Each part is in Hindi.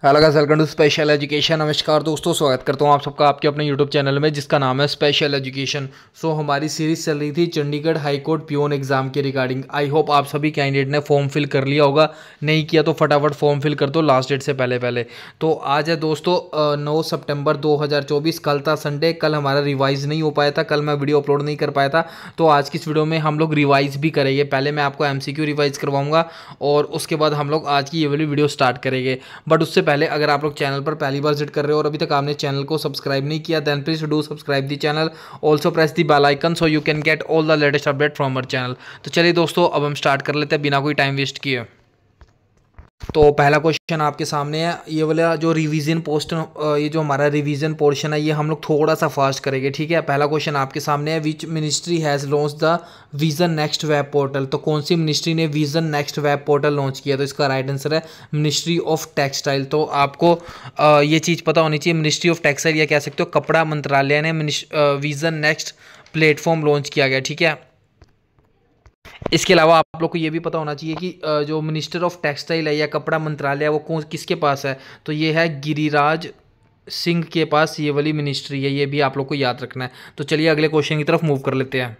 Hello guys, welcome to special education. नमस्कार दोस्तों, स्वागत करता हूं आप सबका आपके अपने यूट्यूब चैनल में जिसका नाम है स्पेशल एजुकेशन। हमारी सीरीज चल रही थी Chandigarh high court peon exam के रिगार्डिंग। आई होप आप सभी कैंडिडेट ने फॉर्म फिल कर लिया होगा। नहीं किया तो फटाफट फॉर्म फिल कर दो लास्ट डेट से पहले पहले। तो आज है दोस्तों 9 सितंबर 2024। कल था संडे, कल हमारा रिवाइज नहीं हो पाया था, कल मैं वीडियो अपलोड नहीं कर पाया था। तो आज की इस वीडियो में हम लोग रिवाइज भी करेंगे। पहले मैं आपको MCQ रिवाइज करवाऊंगा और उसके बाद हम लोग आज की ये वाली वीडियो स्टार्ट करेंगे। बट उससे पहले अगर आप लोग चैनल पर पहली बार विजिट कर रहे हो और अभी तक आपने चैनल को सब्सक्राइब नहीं किया, then please do subscribe the channel. Also press the bell icon so you can get all the latest update from our channel. तो चलिए दोस्तों, अब हम स्टार्ट कर लेते हैं बिना कोई टाइम वेस्ट किए। तो पहला क्वेश्चन आपके सामने है। ये वाला जो रिवीजन ये जो हमारा रिवीजन पोर्शन है ये हम लोग थोड़ा सा फास्ट करेंगे, ठीक है। पहला क्वेश्चन आपके सामने है, which ministry has launch the vision next web portal. तो कौन सी मिनिस्ट्री ने vision next web portal launch किया? तो इसका राइट आंसर है मिनिस्ट्री ऑफ टेक्सटाइल। तो आपको ये चीज़ पता होनी चाहिए, मिनिस्ट्री ऑफ टेक्सटाइल या कह सकते हो कपड़ा मंत्रालय ने विजन नेक्स्ट प्लेटफॉर्म लॉन्च किया गया, ठीक है। इसके अलावा आप लोग को ये भी पता होना चाहिए कि जो मिनिस्टर ऑफ टेक्सटाइल है या कपड़ा मंत्रालय है वो किसके पास है? तो ये है गिरिराज सिंह के पास ये वाली मिनिस्ट्री है। ये भी आप लोग को याद रखना है। तो चलिए अगले क्वेश्चन की तरफ मूव कर लेते हैं।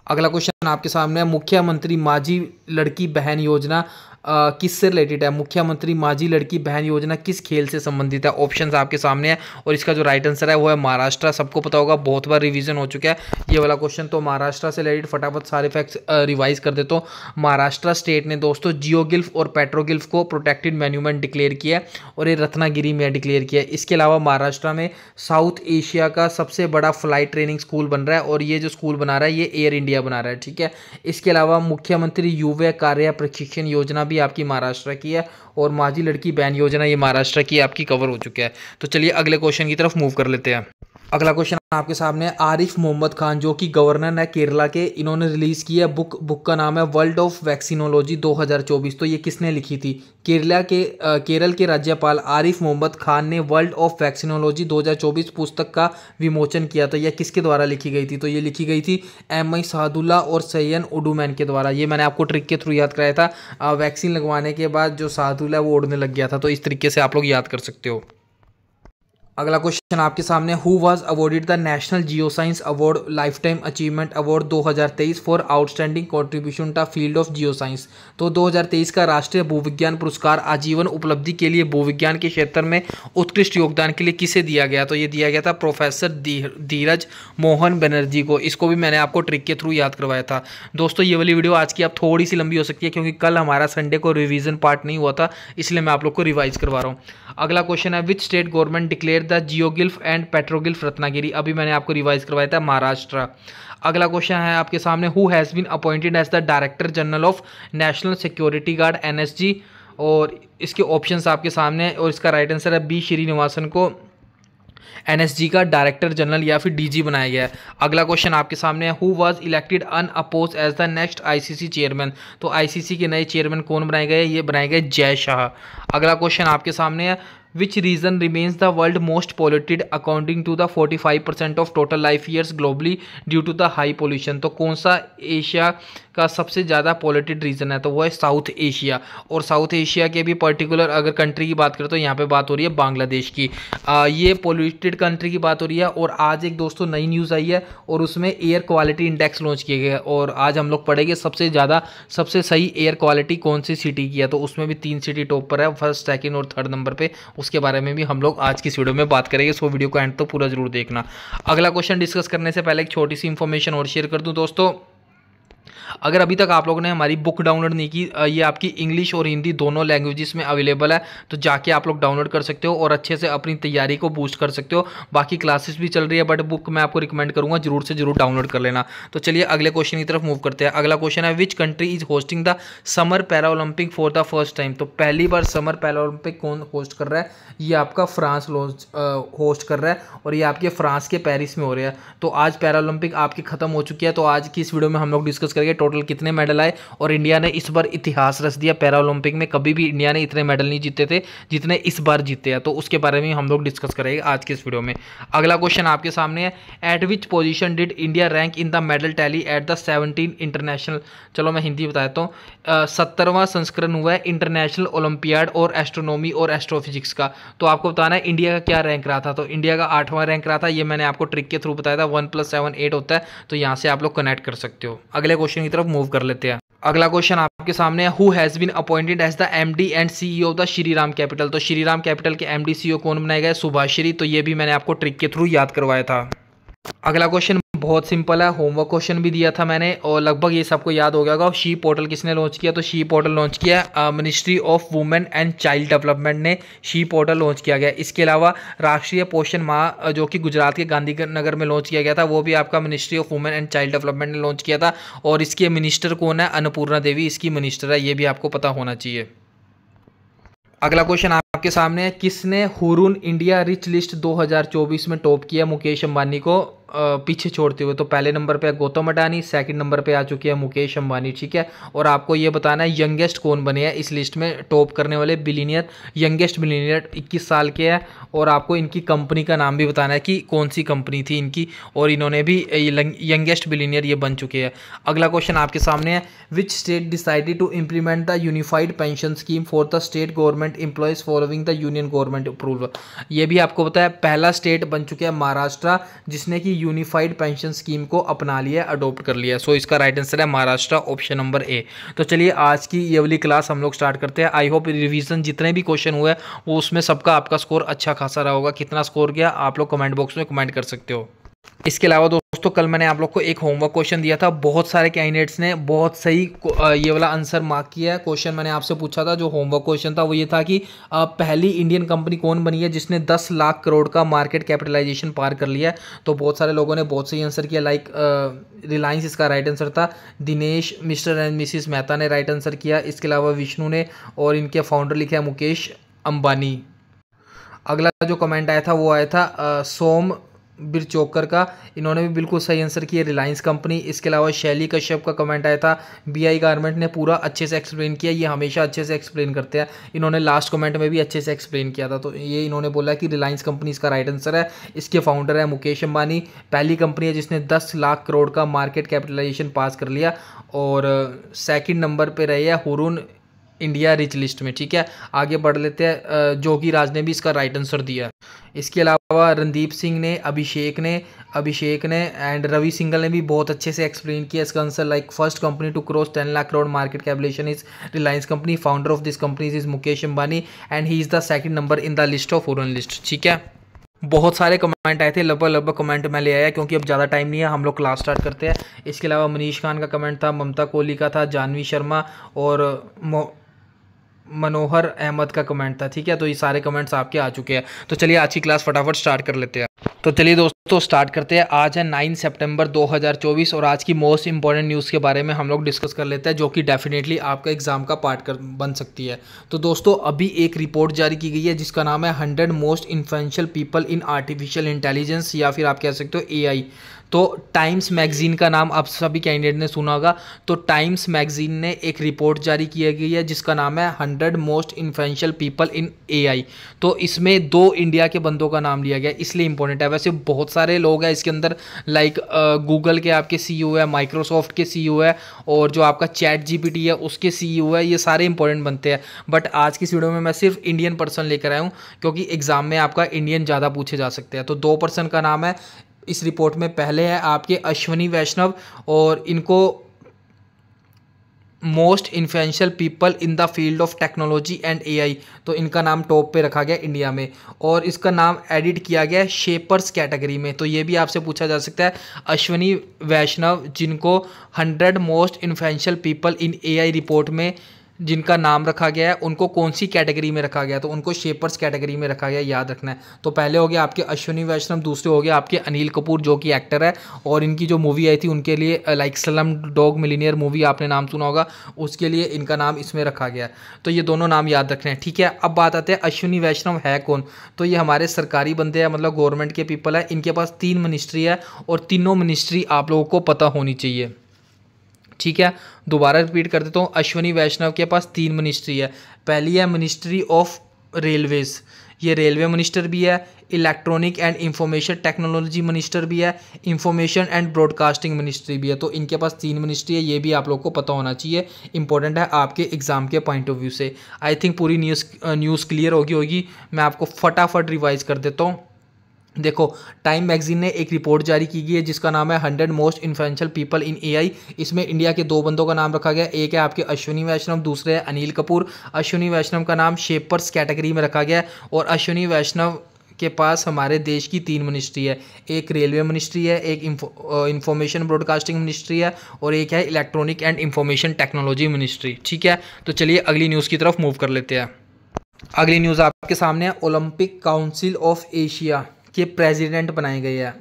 अगला क्वेश्चन आपके सामने है, मुख्यमंत्री माझी लड़की बहन योजना किससे रिलेटेड है? मुख्यमंत्री माझी लड़की बहन योजना किस खेल से संबंधित है? ऑप्शंस आपके सामने है और इसका जो राइट आंसर है वो है महाराष्ट्र। सबको पता होगा, बहुत बार रिवीजन हो चुका है ये वाला क्वेश्चन। तो महाराष्ट्र से रिलेटेड फटाफट सारे फैक्ट्स रिवाइज कर देता हूँ। महाराष्ट्र स्टेट ने दोस्तों जियोगिल्फ और पेट्रोगिल्फ को प्रोटेक्टेड मॉन्यूमेंट डिक्लेयर किया और ये रत्नागिरी में डिक्लेयर किया। इसके अलावा महाराष्ट्र में साउथ एशिया का सबसे बड़ा फ्लाइट ट्रेनिंग स्कूल बन रहा है और ये जो स्कूल बना रहा है ये एयर इंडिया बना रहा है, ठीक है। इसके अलावा मुख्यमंत्री युवा कार्य प्रशिक्षण योजना भी आपकी महाराष्ट्र की है और माझी लड़की बहन योजना ये महाराष्ट्र की आपकी कवर हो चुकी है। तो चलिए अगले क्वेश्चन की तरफ मूव कर लेते हैं। अगला क्वेश्चन आपके सामने है, आरिफ मोहम्मद खान जो कि गवर्नर है केरला के, इन्होंने रिलीज की है बुक का नाम है वर्ल्ड ऑफ वैक्सीनोलॉजी 2024। तो ये किसने लिखी थी? केरल के राज्यपाल आरिफ मोहम्मद खान ने वर्ल्ड ऑफ वैक्सीनोलॉजी 2024 पुस्तक का विमोचन किया था। यह किसके द्वारा लिखी गई थी? तो ये लिखी गई थी MI सादुल्ला और सैयन उडुमैन के द्वारा। ये मैंने आपको ट्रिक के थ्रू याद कराया था। वैक्सीन लगवाने के बाद जो सादुल्ला वो उड़ने लग गया था, तो इस तरीके से आप लोग याद कर सकते हो। अगला क्वेश्चन आपके सामने, who was awarded the national geo science award lifetime achievement award 2023 for outstanding contribution to field of geo science. तो 2023 का राष्ट्रीय भूविज्ञान पुरस्कार आजीवन उपलब्धि के लिए भूविज्ञान के क्षेत्र में उत्कृष्ट योगदान के लिए किसे दिया गया? तो ये दिया गया था प्रोफेसर धीरज मोहन बनर्जी को। इसको भी मैंने आपको ट्रिक के थ्रू याद करवाया था। दोस्तों ये वाली वीडियो आज की आप थोड़ी सी लंबी हो सकती है क्योंकि कल हमारा संडे को रिवीजन पार्ट नहीं हुआ था, इसलिए मैं आप लोग को रिवाइज करवा रहा हूँ। अगला क्वेश्चन है, which state government declare the geoglyph and petroglyph Ratnagiri. अभी मैंने आपको रिवाइज करवाया था, महाराष्ट्र। अगला क्वेश्चन है आपके सामने, who has been appointed as the director general of national security guard NSG। और इसके ऑप्शंस आपके सामने और इसका राइट आंसर है B श्रीनिवासन को NSG का डायरेक्टर जनरल या फिर DG बनाया गया है। अगला क्वेश्चन आपके सामने है, who was elected unopposed as the next ICC chairman. तो ICC के नए चेयरमैन कौन बनाए गए? ये बनाए गए जय शाह। अगला क्वेश्चन आपके सामने है, which region remains the world most polluted according to the 45% of total life years globally due to the high pollution. तो कौन सा एशिया का सबसे ज़्यादा पॉल्यूटेड रीजन है? तो वो है साउथ एशिया। और साउथ एशिया के भी पर्टिकुलर अगर कंट्री की बात करें तो यहाँ पे बात हो रही है बांग्लादेश की। ये पॉल्यूटेड कंट्री की बात हो रही है। और आज एक दोस्तों नई न्यूज़ आई है और उसमें एयर क्वालिटी इंडेक्स लॉन्च किए गए और आज हम लोग पढ़ेंगे सबसे सही एयर क्वालिटी कौन सी सिटी की है। तो उसमें भी 3 सिटी टॉप पर है, फर्स्ट, सेकंड और थर्ड नंबर पे। उसके बारे में भी हम लोग आज की इस वीडियो में बात करेंगे, सो वीडियो को एंड तो पूरा जरूर देखना। अगला क्वेश्चन डिस्कस करने से पहले एक छोटी सी इंफॉर्मेशन और शेयर कर दूं दोस्तों। अगर अभी तक आप लोगों ने हमारी बुक डाउनलोड नहीं की, ये आपकी इंग्लिश और हिंदी दोनों लैंग्वेजेस में अवेलेबल है, तो जाके आप लोग डाउनलोड कर सकते हो और अच्छे से अपनी तैयारी को बूस्ट कर सकते हो। बाकी क्लासेस भी चल रही है बट बुक मैं आपको रिकमेंड करूंगा जरूर से जरूर डाउनलोड कर लेना। तो चलिए अगले क्वेश्चन की तरफ मूव करते हैं। अगला क्वेश्चन है, which country is hosting the summer para Olympic for the first time. तो पहली बार समर पैरा ओलंपिक कौन होस्ट कर रहा है? ये आपका फ्रांस होस्ट कर रहा है और ये आपके फ्रांस के पेरिस में हो रहा है। तो आज पैरा ओलंपिक आपकी खत्म हो चुकी है, तो आज की इस वीडियो में हम लोग डिस्कस करेंगे गए, टोटल कितने मेडल आए, और इंडिया ने इस बार इतिहास रच दिया। पैरा ओलंपिक में कभी भी इंडिया ने इतने मेडल नहीं जीते थे जितने इस बार जीते हैं, तो उसके बारे में हम लोग डिस्कस करेंगे आज के इस वीडियो में। अगला क्वेश्चन आपके सामने है, eight which position did India rank in the medal tally at the 17 international, चलो मैं हिंदी बताता हूँ, 70वां संस्करण हुआ है इंटरनेशनल ओलंपियाड और एस्ट्रोनॉमी और एस्ट्रोफिजिक्स का। तो आपको बताना है इंडिया का क्या रैंक रहा था। तो इंडिया का 8वां रैंक रहा था, ये मैंने आपको ट्रिक के थ्रू बताया था, 1 + 7 8 होता है, तो यहाँ से आप लोग कनेक्ट कर सकते हो। अगले क्वेश्चन की तरफ मूव कर लेते हैं। अगला क्वेश्चन आपके सामने है, who has been appointed as the MD and CEO of the Shriram capital. तो श्रीराम कैपिटल के एमडी सीईओ कौन बनाए गए, सुभाश्री। तो ये भी मैंने आपको ट्रिक के थ्रू याद करवाया था। अगला क्वेश्चन बहुत सिंपल है, होमवर्क क्वेश्चन भी दिया था मैंने और लगभग ये सबको याद हो गया होगा। शी पोर्टल किसने लॉन्च किया, तो शी पोर्टल लॉन्च किया ministry of women and child development ने शी पोर्टल लॉन्च किया गया। इसके अलावा राष्ट्रीय पोषण माह जो कि गुजरात के गांधीनगर में लॉन्च किया गया था, वो भी आपका ministry of women and child development ने लॉन्च किया था। और इसके मिनिस्टर कौन है, अन्नपूर्णा देवी इसकी मिनिस्टर है, ये भी आपको पता होना चाहिए। अगला क्वेश्चन आपके सामने है, किसने हुरून इंडिया रिच लिस्ट 2024 में टॉप किया मुकेश अंबानी को पीछे छोड़ते हुए। तो पहले नंबर पे है गौतम अडानी, सेकंड नंबर पे आ चुके हैं मुकेश अंबानी, ठीक है। और आपको ये बताना है यंगेस्ट कौन बने हैं इस लिस्ट में टॉप करने वाले बिलियनियर। यंगेस्ट बिलियनियर 21 साल के हैं, और आपको इनकी कंपनी का नाम भी बताना है कि कौन सी कंपनी थी इनकी, और इन्होंने भी यंगेस्ट बिलियनियर ये बन चुके हैं। अगला क्वेश्चन आपके सामने है, which state decided to implement the unified pension scheme for the state government employees following the union government approval. ये भी आपको पता है, पहला स्टेट बन चुका है महाराष्ट्र, जिसने कि यूनिफाइड पेंशन स्कीम को अपना लिया, अडॉप्ट कर लिया। सो इसका राइट आंसर है महाराष्ट्र, ऑप्शन नंबर ए। तो चलिए आज की ये वाली क्लास हम लोग स्टार्ट करते हैं। आई होप रिवीजन जितने भी क्वेश्चन हुए वो उसमें सबका आपका स्कोर अच्छा खासा रहा होगा। कितना स्कोर गया आप लोग कमेंट बॉक्स में कमेंट कर सकते हो। इसके अलावा दोस्तों कल मैंने आप लोग को एक होमवर्क क्वेश्चन दिया था, बहुत सारे कैंडिडेट्स ने बहुत सही ये वाला आंसर मार्क किया है। क्वेश्चन मैंने आपसे पूछा था, जो होमवर्क क्वेश्चन था वो ये था कि पहली इंडियन कंपनी कौन बनी है जिसने 10 लाख करोड़ का मार्केट कैपिटलाइजेशन पार कर लिया है। तो बहुत सारे लोगों ने बहुत सही आंसर किया, लाइक रिलायंस इसका राइट आंसर था। Dinesh mister and Mrs Mehta ने राइट आंसर किया। इसके अलावा विष्णु ने, और इनके फाउंडर लिखे हैं मुकेश अंबानी। अगला जो कमेंट आया था वो आया था सोम बिरचोकर का, इन्होंने भी बिल्कुल सही आंसर किया, रिलायंस कंपनी। इसके अलावा शैली कश्यप का कमेंट आया था, बीआई गारमेंट ने पूरा अच्छे से एक्सप्लेन किया, ये हमेशा अच्छे से एक्सप्लेन करते हैं, इन्होंने लास्ट कमेंट में भी अच्छे से एक्सप्लेन किया था। तो ये इन्होंने बोला कि रिलायंस कंपनी इसका राइट आंसर है। इसके फाउंडर है मुकेश अंबानी, पहली कंपनी है जिसने 10 लाख करोड़ का मार्केट कैपिटलाइजेशन पास कर लिया। और सेकेंड नंबर पर रहे हैं हुरून इंडिया रिच लिस्ट में, ठीक है। आगे बढ़ लेते हैं, जोगी राज ने भी इसका राइट आंसर दिया। इसके अलावा रणदीप सिंह ने, अभिषेक ने एंड रवि सिंघल ने भी बहुत अच्छे से एक्सप्लेन किया इसका answer, like first company to cross 10 lakh crore market capitalization is Reliance company, founder of this company is Mukesh Ambani and he is the second number in the list of Hurun list, ठीक है। बहुत सारे कमेंट आए थे, लगभग कमेंट मैं ले आया क्योंकि अब ज़्यादा टाइम नहीं है, हम लोग क्लास स्टार्ट करते हैं। इसके अलावा मनीष खान का कमेंट था, ममता कोहली का था, जानवी शर्मा और मनोहर अहमद का कमेंट था, ठीक है। तो ये सारे कमेंट्स आपके आ चुके हैं। तो चलिए आज की क्लास फटाफट स्टार्ट कर लेते हैं। तो चलिए दोस्तों स्टार्ट करते हैं। आज है 9 सितंबर 2024 और आज की मोस्ट इंपॉर्टेंट न्यूज़ के बारे में हम लोग डिस्कस कर लेते हैं, जो कि डेफिनेटली आपका एग्जाम का पार्ट बन सकती है। तो दोस्तों अभी एक रिपोर्ट जारी की गई है जिसका नाम है 100 most influential people in artificial intelligence, या फिर आप कह सकते हो एआई। तो टाइम्स मैगजीन का नाम आप सभी कैंडिडेट ने सुना होगा। तो टाइम्स मैगजीन ने एक रिपोर्ट जारी की गई है जिसका नाम है 100 most influential people in AI. तो इसमें 2 इंडिया के बंदों का नाम लिया गया, इसलिए इंपॉर्टेंट है। वैसे बहुत सारे लोग हैं इसके अंदर, लाइक गूगल के आपके सीईओ है, माइक्रोसॉफ्ट के सीईओ है, और जो आपका चैट जीपीटी है उसके सीईओ है, ये सारे इंपॉर्टेंट बनते हैं। बट आज की वीडियो में मैं सिर्फ इंडियन पर्सन लेकर आया हूँ क्योंकि एग्जाम में आपका इंडियन ज़्यादा पूछे जा सकते हैं। तो 2 पर्सन का नाम है इस रिपोर्ट में। पहले है आपके अश्वनी वैष्णव, और इनको most influential people in the field of technology and AI, तो इनका नाम टॉप पे रखा गया इंडिया में, और इसका नाम एडिट किया गया शेपर्स कैटेगरी में। तो ये भी आपसे पूछा जा सकता है, अश्वनी वैष्णव जिनको 100 most influential people in AI report में जिनका नाम रखा गया है उनको कौन सी कैटेगरी में रखा गया, तो उनको शेपर्स कैटेगरी में रखा गया, याद रखना है। तो पहले हो गया आपके अश्वनी वैष्णव, दूसरे हो गया आपके अनिल कपूर जो कि एक्टर है, और इनकी जो मूवी आई थी उनके लिए like slum dog millionaire movie आपने नाम सुना होगा, उसके लिए इनका नाम इसमें रखा गया। तो ये दोनों नाम याद रखने हैं, ठीक है। अब बात आते हैं अश्वनी वैष्णव है कौन। तो ये हमारे सरकारी बंदे हैं, मतलब गवर्नमेंट के पीपल है। इनके पास 3 मिनिस्ट्री है और तीनों मिनिस्ट्री आप लोगों को पता होनी चाहिए, ठीक है, दोबारा रिपीट कर देता हूँ। अश्विनी वैष्णव के पास 3 मिनिस्ट्री है। पहली है मिनिस्ट्री ऑफ रेलवेज़, ये रेलवे मिनिस्टर भी है। Electronic and information technology minister भी है। इंफॉर्मेशन एंड ब्रॉडकास्टिंग मिनिस्ट्री भी है। तो इनके पास 3 मिनिस्ट्री है, ये भी आप लोग को पता होना चाहिए, इंपॉर्टेंट है आपके एग्जाम के पॉइंट ऑफ व्यू से। आई थिंक पूरी न्यूज़ क्लियर होगी। मैं आपको फटाफट रिवाइज कर देता हूँ। देखो, टाइम मैगजीन ने एक रिपोर्ट जारी की गई है जिसका नाम है 100 most influential people in AI. इसमें इंडिया के 2 बंदों का नाम रखा गया, एक है आपके अश्विनी वैष्णव, दूसरे है अनिल कपूर। अश्विनी वैष्णव का नाम शेपर्स कैटेगरी में रखा गया है और अश्विनी वैष्णव के पास हमारे देश की 3 मिनिस्ट्री है। एक रेलवे मिनिस्ट्री है, एक इंफॉर्मेशन ब्रॉडकास्टिंग मिनिस्ट्री है और एक है electronic and information technology ministry. ठीक है, तो चलिए अगली न्यूज़ की तरफ मूव कर लेते हैं। अगली न्यूज़ आपके सामने है, ओलंपिक काउंसिल ऑफ एशिया के प्रेसिडेंट बनाए गए हैं।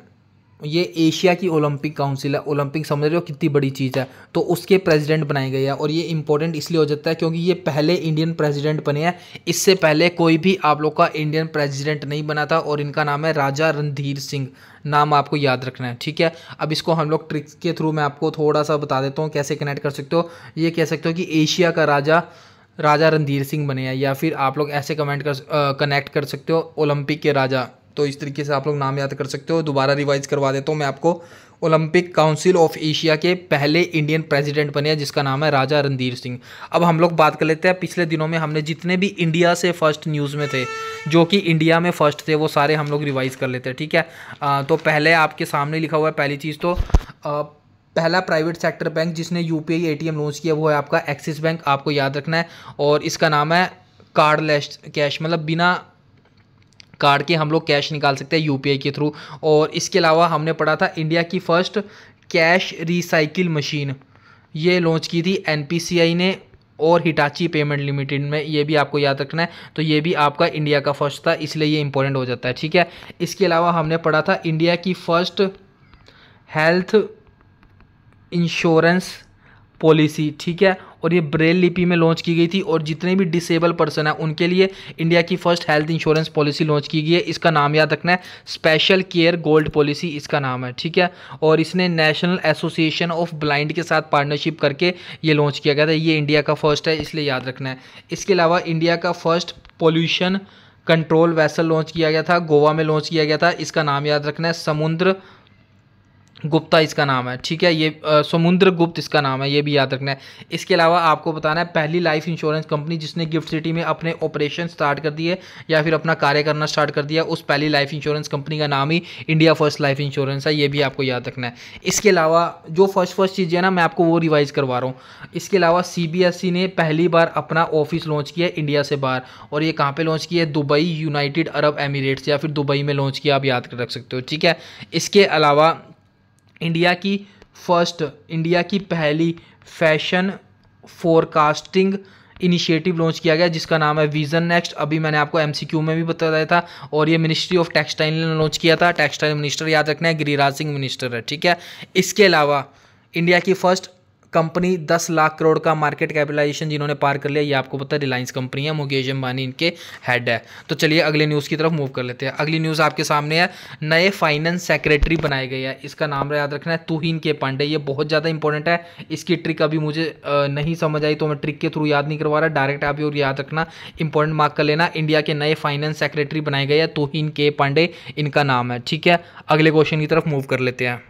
ये एशिया की ओलंपिक काउंसिल है, ओलंपिक समझ रहे हो कितनी बड़ी चीज़ है, तो उसके प्रेसिडेंट बनाए गए हैं। और ये इंपॉर्टेंट इसलिए हो जाता है क्योंकि ये पहले इंडियन प्रेसिडेंट बने हैं। इससे पहले कोई भी आप लोग का इंडियन प्रेसिडेंट नहीं बना था और इनका नाम है राजा रणधीर सिंह। नाम आपको याद रखना है, ठीक है। अब इसको हम लोग ट्रिक्स के थ्रू मैं आपको थोड़ा सा बता देता हूँ कैसे कनेक्ट कर सकते हो। ये कह सकते हो कि एशिया का राजा रणधीर सिंह बने हैं, या फिर आप लोग ऐसे कनेक्ट कर सकते हो ओलंपिक के राजा। तो इस तरीके से आप लोग नाम याद कर सकते हो। दोबारा रिवाइज करवा देता हूँ मैं आपको। ओलंपिक काउंसिल ऑफ एशिया के पहले इंडियन प्रेसिडेंट बने हैं जिसका नाम है राजा रणधीर सिंह। अब हम लोग बात कर लेते हैं, पिछले दिनों में हमने जितने भी इंडिया से फर्स्ट न्यूज़ में थे, जो कि इंडिया में फर्स्ट थे, वो सारे हम लोग रिवाइज कर लेते हैं, ठीक है। तो पहले आपके सामने लिखा हुआ है, पहली चीज़ तो पहला प्राइवेट सेक्टर बैंक जिसने यूपीआई एटीएम लॉन्च किया वो है आपका एक्सिस बैंक, आपको याद रखना है। और इसका नाम है कार्डलेस कैश, मतलब बिना कार्ड के हम लोग कैश निकाल सकते हैं यूपीआई के थ्रू। और इसके अलावा हमने पढ़ा था इंडिया की फर्स्ट कैश रिसाइकिल मशीन, ये लॉन्च की थी एनपीसीआई ने और हिटाची पेमेंट लिमिटेड में, ये भी आपको याद रखना है। तो ये भी आपका इंडिया का फर्स्ट था, इसलिए ये इंपॉर्टेंट हो जाता है, ठीक है। इसके अलावा हमने पढ़ा था इंडिया की फर्स्ट हेल्थ इंश्योरेंस पॉलिसी, ठीक है, और ये ब्रेल लिपि में लॉन्च की गई थी। और जितने भी डिसेबल पर्सन है उनके लिए इंडिया की first health insurance policy launch की गई है। इसका नाम याद रखना है, स्पेशल केयर गोल्ड पॉलिसी इसका नाम है, ठीक है। और इसने नेशनल एसोसिएशन ऑफ ब्लाइंड के साथ पार्टनरशिप करके ये लॉन्च किया गया था। ये इंडिया का फर्स्ट है, इसलिए याद रखना है। इसके अलावा इंडिया का first pollution control vessel launch किया गया था, गोवा में लॉन्च किया गया था। इसका नाम याद रखना है, समुद्र गुप्ता इसका नाम है, ठीक है। ये समुद्र गुप्त इसका नाम है, ये भी याद रखना है। इसके अलावा आपको बताना है पहली लाइफ इंश्योरेंस कंपनी जिसने गिफ्ट सिटी में अपने ऑपरेशन स्टार्ट कर दिए या फिर अपना कार्य करना स्टार्ट कर दिया, उस पहली लाइफ इंश्योरेंस कंपनी का नाम ही इंडिया फर्स्ट लाइफ इंश्योरेंस है, ये भी आपको याद रखना है। इसके अलावा जो फर्स्ट चीज़ें ना मैं आपको वो रिवाइज करवा रहा हूँ। इसके अलावा सीबीएसई ने पहली बार अपना ऑफिस लॉन्च किया इंडिया से बाहर, और ये कहाँ पर लॉन्च किया है, दुबई यूनाइटेड अरब एमिरेट्स या फिर दुबई में लॉन्च किया, आप याद रख सकते हो, ठीक है। इसके अलावा इंडिया की पहली फैशन फोरकास्टिंग इनिशिएटिव लॉन्च किया गया जिसका नाम है विजन नेक्स्ट, अभी मैंने आपको एमसीक्यू में भी बताया था। और ये मिनिस्ट्री ऑफ टेक्सटाइल ने लॉन्च किया था, टेक्सटाइल मिनिस्टर याद रखना है गिरिराज सिंह मिनिस्टर है, ठीक है। इसके अलावा इंडिया की फर्स्ट कंपनी 10 लाख करोड़ का मार्केट कैपिटलाइजेशन जिन्होंने पार कर लिया, ये आपको पता है रिलायंस कंपनी है, मुकेश अंबानी इनके हेड है। तो चलिए अगले न्यूज़ की तरफ मूव कर लेते हैं। अगली न्यूज़ आपके सामने है, नए फाइनेंस सेक्रेटरी बनाए गए हैं। इसका नाम याद रखना है तुहिन के पांडे, ये बहुत ज़्यादा इंपॉर्टेंट है। इसकी ट्रिक अभी मुझे नहीं समझ आई तो मैं ट्रिक के थ्रू याद नहीं करवा रहा, डायरेक्ट आप और याद रखना, इंपॉर्टेंट मार्क कर लेना। इंडिया के नए फाइनेंस सेक्रेटरी बनाए गए हैं, तुहिन के पांडे इनका नाम है, ठीक है। अगले क्वेश्चन की तरफ मूव कर लेते हैं।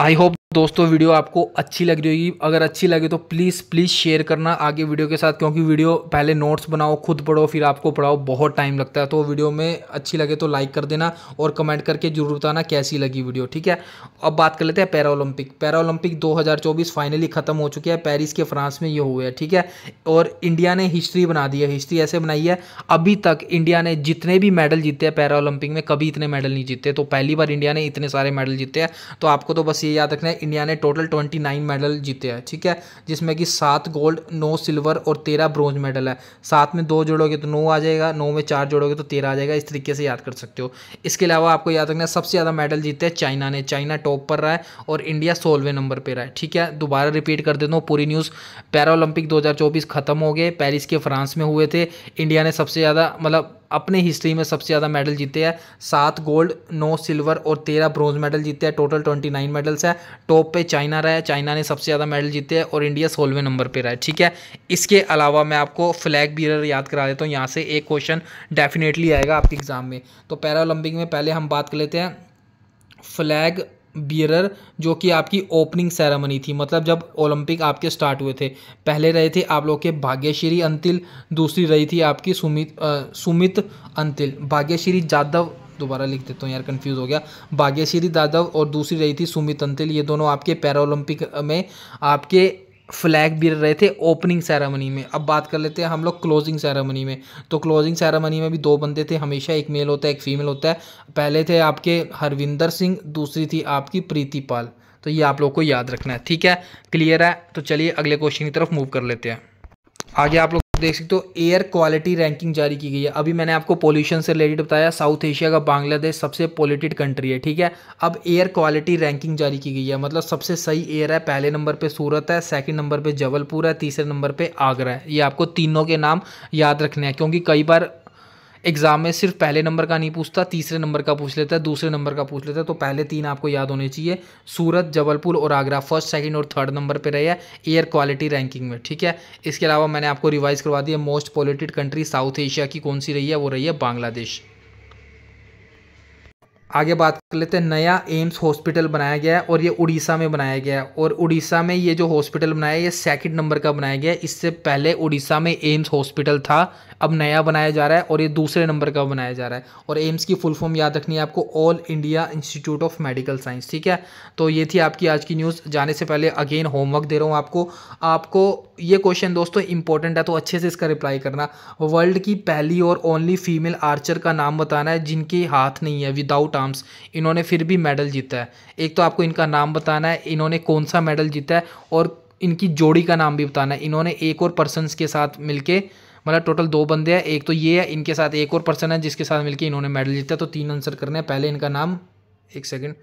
आई होप दोस्तों वीडियो आपको अच्छी लग रही होगी, अगर अच्छी लगे तो प्लीज़ शेयर करना आगे वीडियो के साथ, क्योंकि वीडियो पहले नोट्स बनाओ, खुद पढ़ो, फिर आपको पढ़ाओ, बहुत टाइम लगता है। तो वीडियो में अच्छी लगे तो लाइक कर देना और कमेंट करके जरूर बताना कैसी लगी वीडियो, ठीक है। अब बात कर लेते हैं पैरा ओलंपिक 2024 फाइनली ख़त्म हो चुके हैं, पेरिस के फ्रांस में ये हुए हैं, ठीक है। और इंडिया ने हिस्ट्री बना दी है, हिस्ट्री ऐसे बनाई है, अभी तक इंडिया ने जितने भी मेडल जीते हैं पैरा ओलंपिक में कभी इतने मेडल नहीं जीते, तो पहली बार इंडिया ने इतने सारे मेडल जीते हैं। तो आपको तो बस ये याद रखना है इंडिया ने टोटल 29 मेडल जीते हैं, ठीक है, जिसमें कि 7 गोल्ड 9 सिल्वर और 13 ब्रोंज मेडल है। 7 में 2 जोड़ोगे तो 9 आ जाएगा, 9 में 4 जोड़ोगे तो 13 आ जाएगा, इस तरीके से याद कर सकते हो। इसके अलावा आपको याद रखना है सबसे ज़्यादा मेडल जीते हैं चाइना ने, चाइना टॉप पर रहा है और इंडिया 16वें नंबर पर रहा है, ठीक है। दोबारा रिपीट कर देता हूँ पूरी न्यूज़, पैरा ओलंपिक 2024 खत्म हो गए, पेरिस के फ्रांस में हुए थे। इंडिया ने सबसे ज़्यादा मतलब अपने हिस्ट्री में सबसे ज़्यादा मेडल जीते हैं, 7 गोल्ड 9 सिल्वर और 13 ब्रॉन्ज मेडल जीते हैं, टोटल 29 मेडल्स है। टॉप पे चाइना रहा है, चाइना ने सबसे ज़्यादा मेडल जीते हैं और इंडिया 16वें नंबर पे रहा है, ठीक है। इसके अलावा मैं आपको फ्लैग बीरर याद करा देता हूँ, यहाँ से एक क्वेश्चन डेफिनेटली आएगा आपके एग्जाम में। तो पैरा ओलंपिक में पहले हम बात कर लेते हैं फ्लैग बियरर, जो कि आपकी ओपनिंग सेरेमनी थी, मतलब जब ओलंपिक आपके स्टार्ट हुए थे। पहले रहे थे आप लोग के भाग्यश्री अंतिल, दूसरी रही थी आपकी सुमित अंतिल। भाग्यश्री जाधव, दोबारा लिख देता हूँ यार कंफ्यूज हो गया, भाग्यश्री जाधव और दूसरी रही थी सुमित अंतिल। ये दोनों आपके पैरा ओलंपिक में आपके फ्लैग भी रहे थे ओपनिंग सेरेमनी में। अब बात कर लेते हैं हम लोग क्लोजिंग सेरेमनी में। तो क्लोजिंग सेरेमनी में भी 2 बंदे थे, हमेशा एक मेल होता है एक फीमेल होता है। पहले थे आपके हरविंदर सिंह, दूसरी थी आपकी प्रीति पाल। तो ये आप लोग को याद रखना है, ठीक है, क्लियर है। तो चलिए अगले क्वेश्चन की तरफ मूव कर लेते हैं। आगे आप लोग देख सकते हो एयर क्वालिटी रैंकिंग जारी की गई है। अभी मैंने आपको पोल्यूशन से रिलेटेड बताया, साउथ एशिया का बांग्लादेश सबसे पोल्यूटेड कंट्री है, ठीक है। अब एयर क्वालिटी रैंकिंग जारी की गई है, मतलब सबसे सही एयर है। पहले नंबर पे सूरत है, सेकंड नंबर पे जबलपुर है, तीसरे नंबर पे आगरा है। ये आपको तीनों के नाम याद रखने हैं, क्योंकि कई बार एग्जाम में सिर्फ पहले नंबर का नहीं पूछता, तीसरे नंबर का पूछ लेता है, दूसरे नंबर का पूछ लेता है। तो पहले 3 आपको याद होने चाहिए, सूरत, जबलपुर और आगरा फर्स्ट, सेकंड और थर्ड नंबर पे रहे हैं एयर क्वालिटी रैंकिंग में, ठीक है। इसके अलावा मैंने आपको रिवाइज करवा दिया, most polluted country south Asia की कौन सी रही है, वो रही है बांग्लादेश। आगे बात कर लेते हैं, नया एम्स हॉस्पिटल बनाया गया है और ये उड़ीसा में बनाया गया है। और उड़ीसा में ये जो हॉस्पिटल बनाया है ये सेकंड नंबर का बनाया गया है। इससे पहले उड़ीसा में एम्स हॉस्पिटल था, अब नया बनाया जा रहा है और ये दूसरे नंबर का बनाया जा रहा है। और एम्स की फुल फॉर्म याद रखनी है आपको, all India institute of medical science, ठीक है। तो ये थी आपकी आज की न्यूज़। जाने से पहले अगेन होमवर्क दे रहा हूँ आपको ये क्वेश्चन दोस्तों इंपॉर्टेंट है, तो अच्छे से इसका रिप्लाई करना। वर्ल्ड की पहली और ओनली फीमेल आर्चर का नाम बताना है जिनके हाथ नहीं है, विदाउट आर्म्स, इन्होंने फिर भी मेडल जीता है। एक तो आपको इनका नाम बताना है, इन्होंने कौन सा मेडल जीता है, और इनकी जोड़ी का नाम भी बताना है। इन्होंने एक और पर्सन्स के साथ मिलके, मतलब टोटल 2 बंदे हैं, एक तो ये है, इनके साथ एक और पर्सन है जिसके साथ मिलके इन्होंने मेडल जीता है। तो 3 आंसर करने हैं। पहले इनका नाम, एक सेकंड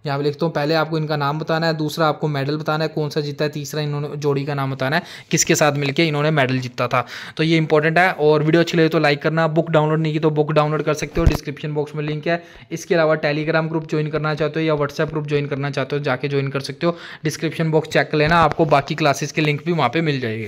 यहाँ पे लिखता हूँ, पहले आपको इनका नाम बताना है, दूसरा आपको मेडल बताना है कौन सा जीता है, तीसरा इन्होंने जोड़ी का नाम बताना है किसके साथ मिलके इन्होंने मेडल जीता था। तो ये इंपॉर्टेंट है। और वीडियो अच्छी लगे तो लाइक करना। बुक डाउनलोड नहीं की तो बुक डाउनलोड कर सकते हो, डिस्क्रिप्शन बॉक्स में लिंक है। इसके अलावा टेलीग्राम ग्रुप ज्वाइन करना चाहते हो या व्हाट्सएप ग्रुप ज्वाइन करना चाहते हो, जाके ज्वाइन कर सकते हो। डिस्क्रिप्शन बॉक्स चेक कर लेना, आपको बाकी क्लासेस के लिंक भी वहाँ पर मिल जाएगी।